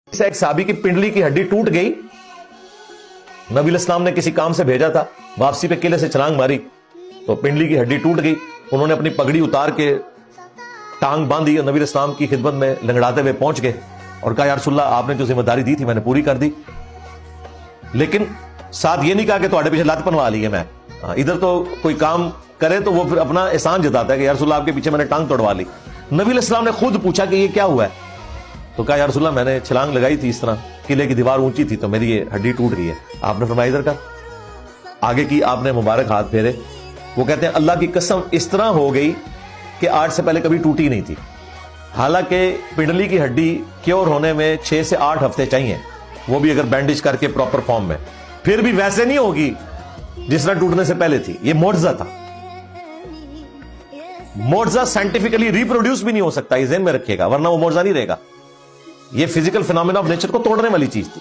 से एक साहबी की पिंडली की हड्डी टूट गई। नबी इस्लाम ने किसी काम से भेजा था, वापसी पे किले से छलांग मारी तो पिंडली की हड्डी टूट गई। उन्होंने अपनी पगड़ी उतार के टांग बांधी और नबी इस्लाम की खिदमत में लंगड़ाते हुए पहुंच गए और कहा, या रसूलल्लाह, आपने जो जिम्मेदारी दी थी मैंने पूरी कर दी, लेकिन साथ ये नहीं कहा कि तुम्हारे पीछे लात पनवा ली है मैं। इधर तो कोई काम करे तो वो फिर अपना एहसान जताता है कि या रसूलल्लाह, आपके पीछे मैंने टांग तोड़वा ली। नबी इस्लाम ने खुद पूछा कि ये क्या हुआ है, तो कहा, या रसूलल्लाह, मैंने छलांग लगाई थी, इस तरह किले की दीवार ऊंची थी तो मेरी ये हड्डी टूट गई है। आपने फरमाया इधर कर। आगे की आपने मुबारक हाथ फेरे। वो कहते हैं अल्लाह की कसम इस तरह हो गई कि आज से पहले कभी टूटी नहीं थी। हालांकि पिंडली की हड्डी क्योर होने में 6 से 8 हफ्ते चाहिए, वो भी अगर बैंडेज करके प्रॉपर फॉर्म में, फिर भी वैसे नहीं होगी जिस तरह टूटने से पहले थी। ये मोर्जा था। मोर्जा साइंटिफिकली रिप्रोड्यूस भी नहीं हो सकता, ये ज़हन में रखिएगा, वरना वो मोर्जा नहीं रहेगा। ये फिजिकल फिनोमेना ऑफ नेचर को तोड़ने वाली चीज थी।